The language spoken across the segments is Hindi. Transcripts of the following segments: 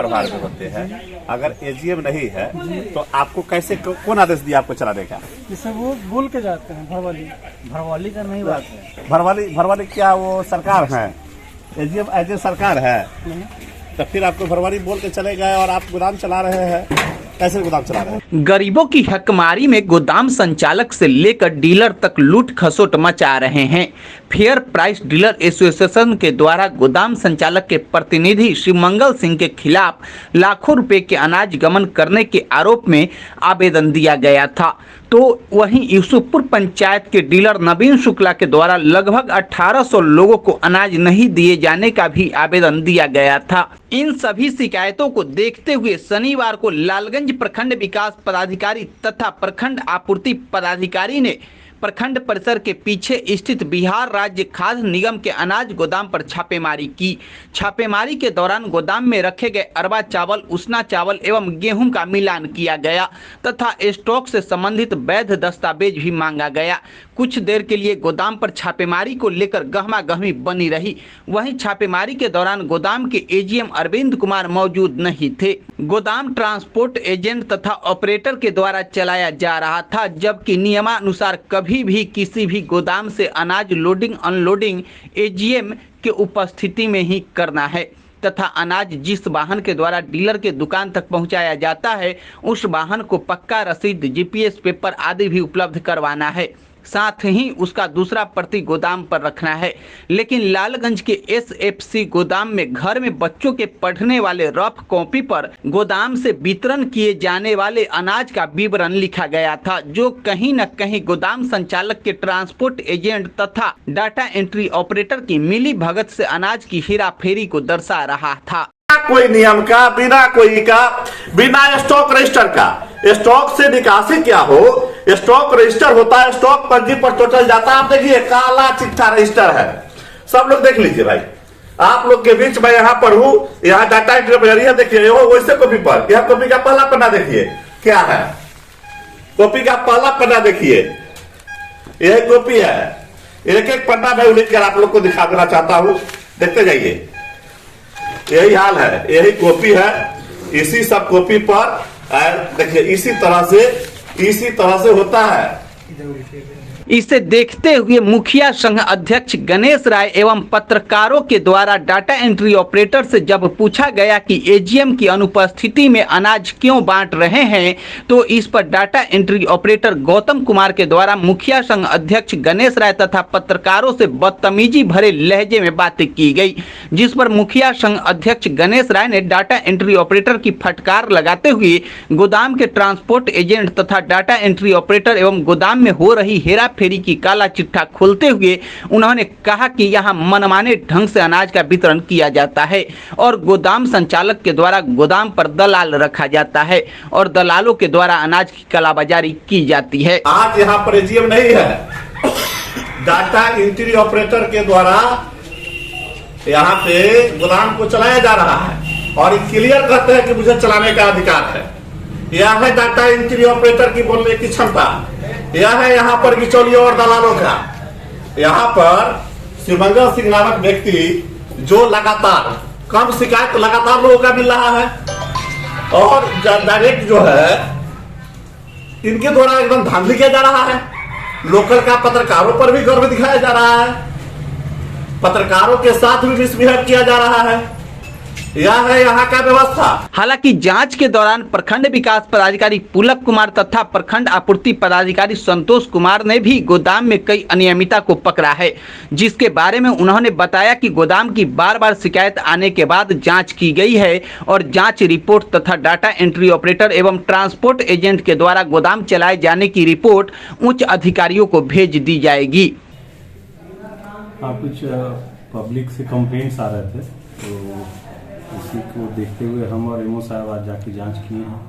प्रभार में होते हैं, अगर एजीएम नहीं है तो आपको कैसे, कौन आदेश दिया आपको चलाने का? जैसे वो बोल के जाते हैं भरवाली का नहीं बात है। भरवाली क्या वो सरकार है? एजीएम एज ए सरकार है, तो फिर आपको भरवाली बोल के चले गए और आप गोदाम चला रहे हैं, कैसे गोदाम चला रहे हैं? गरीबों की हकमारी में गोदाम संचालक से लेकर डीलर तक लूट खसोट मचा रहे हैं। फेयर प्राइस डीलर एसोसिएशन के द्वारा गोदाम संचालक के प्रतिनिधि श्री मंगल सिंह के खिलाफ लाखों रुपए के अनाज गमन करने के आरोप में आवेदन दिया गया था। तो वहीं यूसुफपुर पंचायत के डीलर नवीन शुक्ला के द्वारा लगभग 1800 लोगों को अनाज नहीं दिए जाने का भी आवेदन दिया गया था। इन सभी शिकायतों को देखते हुए शनिवार को लालगंज प्रखंड विकास पदाधिकारी तथा प्रखंड आपूर्ति पदाधिकारी ने प्रखंड परिसर के पीछे स्थित बिहार राज्य खाद्य निगम के अनाज गोदाम पर छापेमारी की। छापेमारी के दौरान गोदाम में रखे गए अरबा चावल, उसना चावल एवं गेहूं का मिलान किया गया तथा स्टॉक से संबंधित वैध दस्तावेज भी मांगा गया। कुछ देर के लिए गोदाम पर छापेमारी को लेकर गहमा गहमी बनी रही। वहीं छापेमारी के दौरान गोदाम के एजीएम अरविंद कुमार मौजूद नहीं थे। गोदाम ट्रांसपोर्ट एजेंट तथा ऑपरेटर के द्वारा चलाया जा रहा था, जबकि नियमानुसार कभी भी किसी भी गोदाम से अनाज लोडिंग अनलोडिंग एजीएम के उपस्थिति में ही करना है तथा अनाज जिस वाहन के द्वारा डीलर के दुकान तक पहुंचाया जाता है उस वाहन को पक्का रसीद, जीपीएस पेपर आदि भी उपलब्ध करवाना है। साथ ही उसका दूसरा प्रति गोदाम पर रखना है। लेकिन लालगंज के एसएफसी गोदाम में घर में बच्चों के पढ़ने वाले रफ कॉपी पर गोदाम से वितरण किए जाने वाले अनाज का विवरण लिखा गया था, जो कहीं न कहीं गोदाम संचालक के ट्रांसपोर्ट एजेंट तथा डाटा एंट्री ऑपरेटर की मिली भगत से अनाज की हेराफेरी को दर्शा रहा था। कोई नियम का, बिना स्टॉक रजिस्टर का, स्टॉक से निकासी क्या हो, स्टॉक रजिस्टर होता है, स्टॉक पंजी पर टोटल जाता है। आप देखिए काला चिट्ठा रजिस्टर है, सब लोग देख लीजिए भाई। आप लोग के बीच में यहाँ पर हूँ, यहाँ डाटा एंट्री है, देखिए वैसे कॉपी पर, यह कॉपी का पहला पन्ना देखिए क्या है, कॉपी का पहला पन्ना देखिए, यह कॉपी है। एक एक पन्ना मैं उल्लेख कर आप लोग को दिखा देना चाहता हूँ, देखते जाइए। यही हाल है, यही कॉपी है, इसी सब कॉपी पर देखिए इसी तरह से होता है। इसे देखते हुए मुखिया संघ अध्यक्ष गणेश राय एवं पत्रकारों के द्वारा डाटा एंट्री ऑपरेटर से जब पूछा गया कि एजीएम की अनुपस्थिति में अनाज क्यों बांट रहे हैं, तो इस पर data entry operator Gautam Kumar के द्वारा मुखिया संघ अध्यक्ष गणेश राय तथा पत्रकारों से बदतमीजी भरे लहजे में बातें की गई, जिस पर मुखिया संघ अध्यक्ष गणेश राय ने डाटा एंट्री ऑपरेटर की फटकार लगाते हुए गोदाम के ट्रांसपोर्ट एजेंट तथा डाटा एंट्री ऑपरेटर एवं गोदाम में हो रही हेरा फेरी की काला चिट्ठा खोलते हुए उन्होंने कहा कि यहां मनमाने ढंग से अनाज का वितरण किया जाता है और गोदाम संचालक के द्वारा गोदाम पर दलाल रखा जाता है और दलालों के द्वारा अनाज की कालाबाजारी की जाती है। आज यहाँ पर एजीएम नहीं है, डाटा एंट्री ऑपरेटर के द्वारा यहाँ पे गोदाम को चलाया जा रहा है और क्लियर कहते हैं कि मुझे चलाने का अधिकार है। यह है डाटा एंट्री ऑपरेटर की बोलने की क्षमता, यह है यहाँ पर बिचौलियों और दलालों का। यहाँ पर शिवमंगल सिंह नामक व्यक्ति जो लगातार कम शिकायत लगातार लोगों का मिल रहा है और डायरेक्ट जो है इनके द्वारा एकदम धांधली किया जा रहा है। लोकल का पत्रकारों पर भी गर्व दिखाया जा रहा है, पत्रकारों के साथ भी मिसबिहेव किया जा रहा है। यह है यहाँ का व्यवस्था। हालांकि जांच के दौरान प्रखंड विकास पदाधिकारी पुलक कुमार तथा प्रखंड आपूर्ति पदाधिकारी संतोष कुमार ने भी गोदाम में कई अनियमितता को पकड़ा है, जिसके बारे में उन्होंने बताया कि गोदाम की बार बार शिकायत आने के बाद जांच की गई है और जांच रिपोर्ट तथा डाटा एंट्री ऑपरेटर एवं ट्रांसपोर्ट एजेंट के द्वारा गोदाम चलाए जाने की रिपोर्ट उच्च अधिकारियों को भेज दी जाएगी। कुछ पब्लिक से कंप्लेंट्स आ रहे थे, तो उसी को देखते हुए हम और एमओ साहब आज जाके जांच किए हैं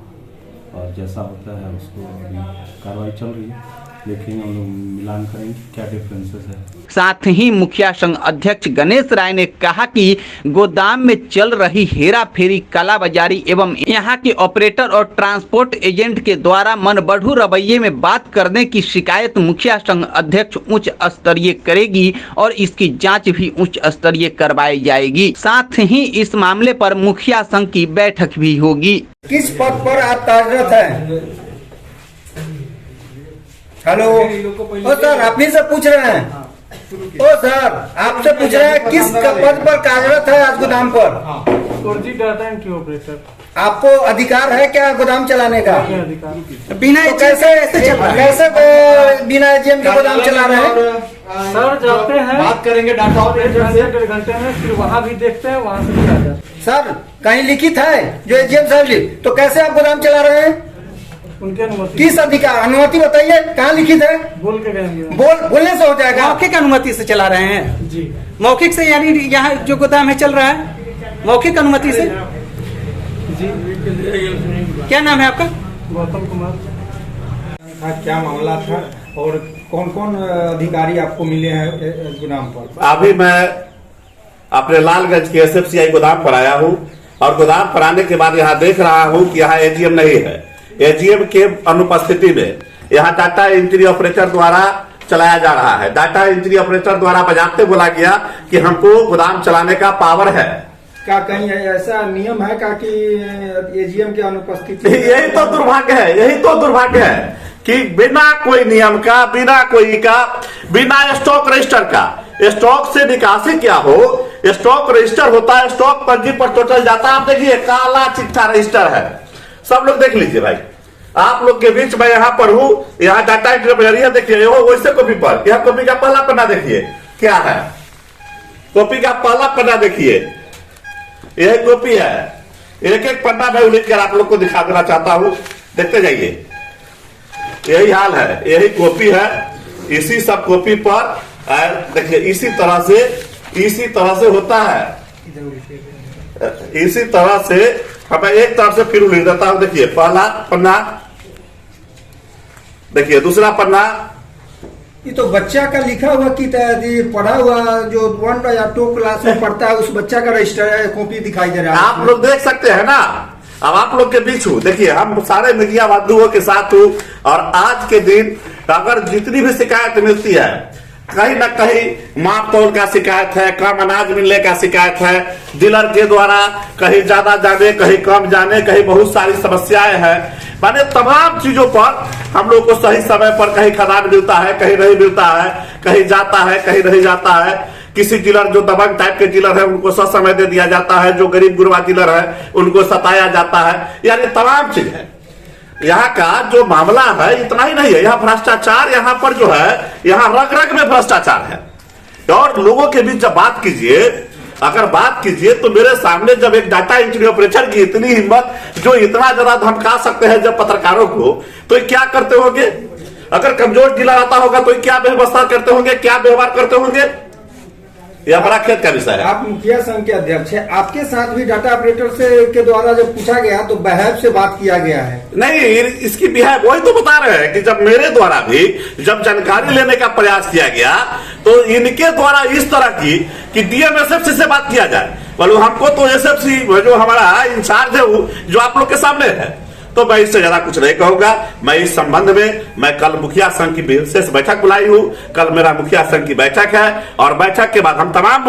और जैसा होता है उसको अभी कार्रवाई चल रही है, देखेंगे, हम लोग मिलान करेंगे क्या डिफरेंसेस है। साथ ही मुखिया संघ अध्यक्ष गणेश राय ने कहा कि गोदाम में चल रही हेरा फेरी, कालाबाजारी एवं यहाँ के ऑपरेटर और ट्रांसपोर्ट एजेंट के द्वारा मनबढ़ू रवैये में बात करने की शिकायत मुखिया संघ अध्यक्ष उच्च स्तरीय करेगी और इसकी जांच भी उच्च स्तरीय करवाई जाएगी। साथ ही इस मामले पर मुखिया संघ की बैठक भी होगी। किस पद पर आप कार्यरत हैं? हेलो, ओ सर, आप फिर से पूछ रहे हैं? ओ सर, आपसे पूछ रहे हैं किस पद पर कार्यरत है आज गोदाम पर? फर्जी डाटा एंट्री ऑपरेटर। आपको अधिकार है क्या गोदाम चलाने का? अधिकार बिना तो कैसे बिना एजीएम के गोदाम चला रहे हैं? सर जाते हैं, बात करेंगे डाटा ऑपरेटर से। 1 घंटे में फिर वहाँ भी देखते हैं, वहाँ से भी आ जाते हैं। सर, कहीं लिखित है जो एजीएम साहब, तो कैसे आप गोदाम चला रहे हैं? उनके अनुमति। किस अधिकार? अनुमति बताइए, कहाँ लिखित है? बोल के गएंगे। बोलने से हो जाएगा? मौखिक अनुमति से चला रहे हैं जी। मौखिक से, यानी यहाँ जो गोदाम है चल रहा है मौखिक अनुमति से। जी। क्या नाम है आपका? गौतम कुमार। क्या मामला था और कौन कौन अधिकारी आपको मिले हैं गोदाम पर? अभी मैं अपने लालगंज के SFCI गोदाम पर आया हूँ और गोदाम पर आने के बाद यहाँ देख रहा हूँ कि यहाँ एजीएम नहीं है। एजीएम के अनुपस्थिति में यहाँ डाटा एंट्री ऑपरेटर द्वारा चलाया जा रहा है। डाटा एंट्री ऑपरेटर द्वारा बजाते बोला गया कि हमको गोदाम चलाने का पावर है। क्या कहीं ऐसा नियम है क्या कि एजीएम की अनुपस्थिति? यही तो दुर्भाग्य है, यही तो दुर्भाग्य है कि बिना कोई नियम का, बिना कोई का, बिना स्टॉक रजिस्टर का, स्टॉक से निकासी क्या हो, स्टॉक रजिस्टर होता है, स्टॉक पंजी पर टोटल जाता है। आप देखिए, काला चिट्ठा रजिस्टर है, सब लोग देख लीजिए भाई। आप लोग के बीच में यहाँ पर हूँ, यहाँ डाटा एंट्री देखिए, वैसे कॉपी पर, यहाँ कॉपी का पहला पन्ना देखिए क्या है, कॉपी का पहला पन्ना देखिए, यह कॉपी है। एक एक पन्ना मैं उल्लेख कर आप लोग को दिखा देना चाहता हूँ, देखते जाइए। यही हाल है, यही कॉपी है। इसी सब कॉपी पर देखिए, इसी तरह से होता है। इसी तरह से मैं एक तरफ से फिर लिख देता हूं। देखिए, पहला पन्ना देखिए, दूसरा पन्ना। ये तो बच्चा का लिखा हुआ की पढ़ा हुआ जो 1 या 2 क्लास में पढ़ता है उस बच्चा का रजिस्टर है, कॉपी दिखाई दे रहा है। आप लोग देख सकते हैं ना। अब आप लोग के बीच हूँ, देखिए, हम सारे मीडिया बंधुओं के साथ हूँ और आज के दिन अगर जितनी भी शिकायत मिलती है, कहीं ना कहीं माप तोल का शिकायत है, कम अनाज मिलने का शिकायत है, डीलर के द्वारा कहीं ज्यादा जाने, कहीं कम जाने, कहीं बहुत सारी समस्याएं हैं। माने तमाम चीजों पर हम लोग को सही समय पर कहीं खदान मिलता है, कहीं नहीं मिलता है, कहीं जाता है, कहीं नहीं जाता है। किसी डीलर जो दबंग टाइप के डीलर है उनको समय दे दिया जाता है, जो गरीब गुरबा डीलर है उनको सताया जाता है। यानी तमाम चीज है। यहाँ का जो मामला है इतना ही नहीं है, यहाँ भ्रष्टाचार, यहाँ पर जो है, यहाँ रग रग में भ्रष्टाचार है। और लोगों के बीच जब बात कीजिए, अगर बात कीजिए तो मेरे सामने जब एक डाटा एंट्री ऑपरेटर की इतनी हिम्मत, जो इतना ज्यादा धमका सकते हैं जब पत्रकारों को, तो क्या करते होंगे? अगर कमजोर डीलर आता होगा तो क्या व्यवस्था करते होंगे, क्या व्यवहार करते होंगे? यह बड़ा खेत का विषय है। आप मुखिया संघ के अध्यक्ष है, आपके साथ भी डाटा ऑपरेटर से के द्वारा जब पूछा गया तो बहब से बात किया गया है। नहीं, इसकी बिहार वही तो बता रहे हैं कि जब मेरे द्वारा भी जब जानकारी लेने का प्रयास किया गया तो इनके द्वारा इस तरह की कि डीएम SFC से बात किया जाए, बोलो हमको तो SFC जो हमारा इंचार्ज है वो जो आप लोग के सामने है। तो मैं इससे ज्यादा कुछ नहीं कहूंगा। मैं इस संबंध में मैं कल मुखिया संघ की विशेष बैठक बुलाई हूं। कल मेरा मुखिया संघ की बैठक है और बैठक के बाद हम तमाम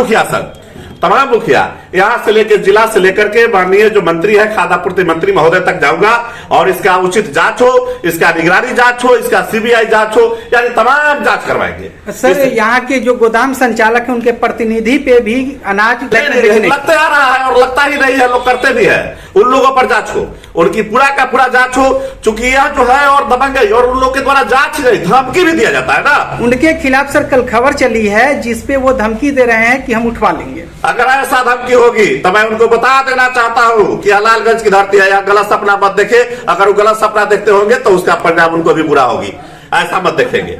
मुखिया यहाँ से लेकर जिला से लेकर के माननीय जो मंत्री है, खाद्य आपूर्ति मंत्री महोदय तक जाऊंगा और इसका उचित जांच हो, इसका निगरानी जांच हो, इसका CBI जांच हो, यानी तमाम जांच करवाएंगे। सर, यहाँ के जो गोदाम संचालक है उनके प्रतिनिधि पे भी अनाज लगते आ रहा है और लगता ही नहीं है, लोग करते भी है। उन लोगों पर जांच हो, उनकी पूरा का पूरा जांच हो, चूंकि यह जो है और दबंगई और उन लोग के द्वारा जांच नहीं, धमकी भी दिया जाता है ना। उनके खिलाफ सर कल खबर चली है जिसपे वो धमकी दे रहे हैं कि हम उठवा लेंगे। अगर ऐसा धमकी होगी तो मैं उनको बता देना चाहता हूँ कि लालगंज की धरती है, यहाँ गलत सपना मत देखे। अगर वो गलत सपना देखते होंगे तो उसका परिणाम उनको भी बुरा होगी, ऐसा मत देखेंगे।